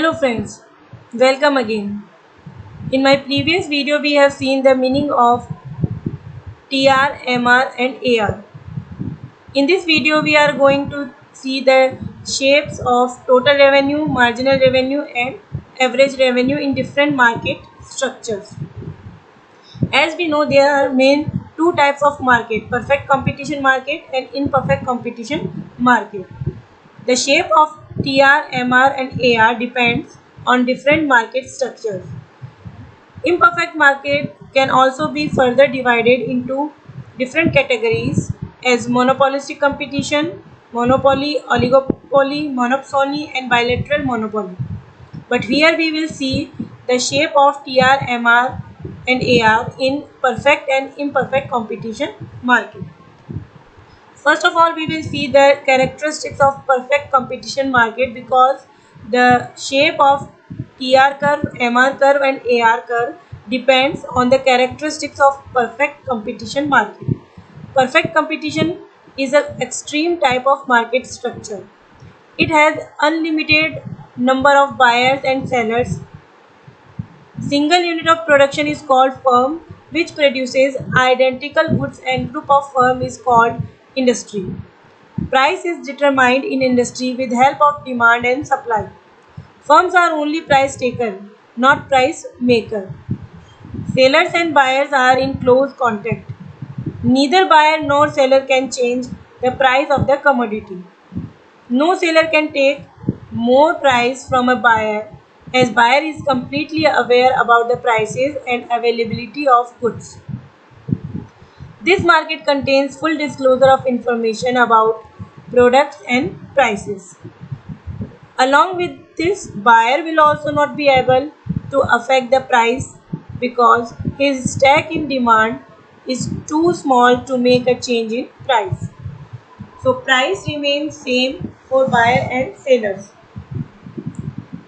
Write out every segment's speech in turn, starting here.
Hello friends, welcome again. In my previous video we have seen the meaning of TR, MR and AR. In this video we are going to see the shapes of total revenue, marginal revenue and average revenue in different market structures. As we know there are main two types of market, perfect competition market and imperfect competition market. The shape of TR, MR and AR depends on different market structures. Imperfect market can also be further divided into different categories as monopolistic competition, monopoly, oligopoly, monopsony and bilateral monopoly. But here we will see the shape of TR, MR and AR in perfect and imperfect competition market. First of all, we will see the characteristics of perfect competition market because the shape of TR curve, MR curve and AR curve depends on the characteristics of perfect competition market. Perfect competition is an extreme type of market structure. It has unlimited number of buyers and sellers. Single unit of production is called firm, which produces identical goods, and group of firm is called industry. Price is determined in industry with help of demand and supply. Firms are only price taker, not price maker. Sellers and buyers are in close contact. Neither buyer nor seller can change the price of the commodity. No seller can take more price from a buyer as buyer is completely aware about the prices and availability of goods. This market contains full disclosure of information about products and prices. Along with this, buyer will also not be able to affect the price because his stake in demand is too small to make a change in price. So price remains same for buyer and sellers.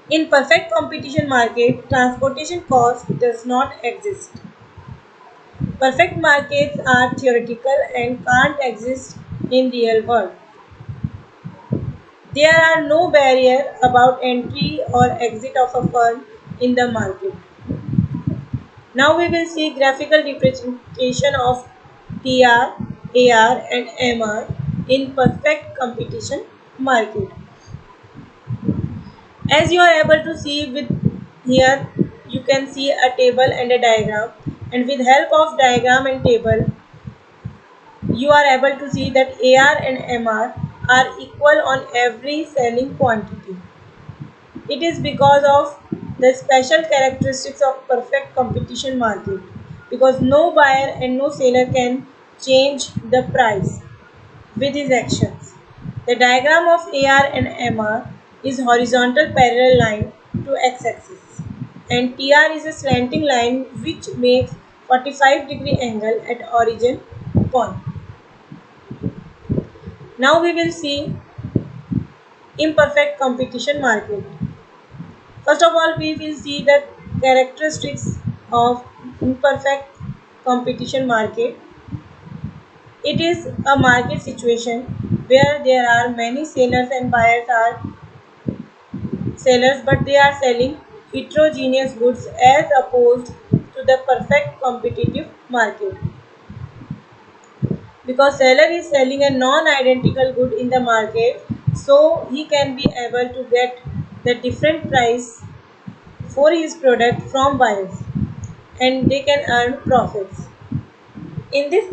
In perfect competition market, transportation cost does not exist. Perfect markets are theoretical and can't exist in real world. There are no barriers about entry or exit of a firm in the market. Now we will see graphical representation of TR, AR and MR in perfect competition market. As you are able to see with here, you can see a table and a diagram, and with help of diagram and table you are able to see that AR and MR are equal on every selling quantity. It is because of the special characteristics of perfect competition market, because no buyer and no seller can change the price with his actions. The diagram of AR and MR is horizontal parallel line to x-axis and TR is a slanting line which makes 45-degree angle at origin point. Now we will see imperfect competition market. First of all, we will see the characteristics of imperfect competition market. It is a market situation where there are many sellers and buyers are sellers, but they are selling heterogeneous goods as opposed to the perfect competitive market. Because seller is selling a non-identical good in the market, so he can be able to get the different price for his product from buyers and they can earn profits. In this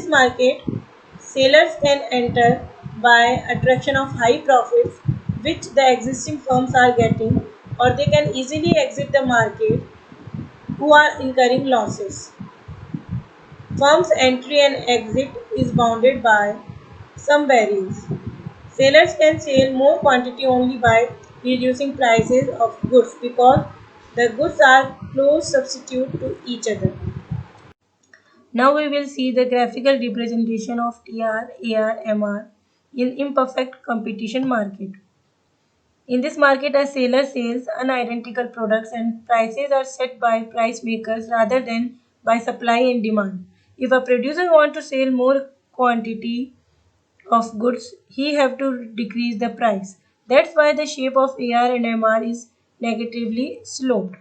market, sellers can enter by attraction of high profits which the existing firms are getting, or they can easily exit the market who are incurring losses. Firms' entry and exit is bounded by some barriers. Sellers can sell more quantity only by reducing prices of goods because the goods are close substitute to each other. Now we will see the graphical representation of TR, AR, MR in imperfect competition market. In this market, a seller sells unidentical products and prices are set by price makers rather than by supply and demand. If a producer wants to sell more quantity of goods, he have to decrease the price. That's why the shape of AR and MR is negatively sloped.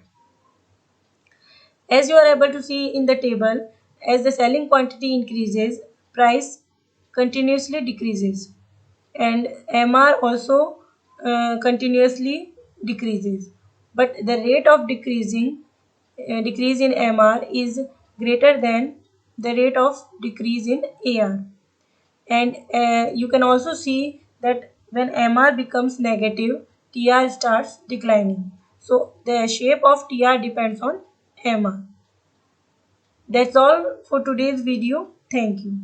As you are able to see in the table, as the selling quantity increases, price continuously decreases, and MR also continuously decreases. But the rate of decrease in MR is greater than the rate of decrease in AR. And you can also see that when MR becomes negative, TR starts declining. So the shape of TR depends on MR. That's all for today's video. Thank you.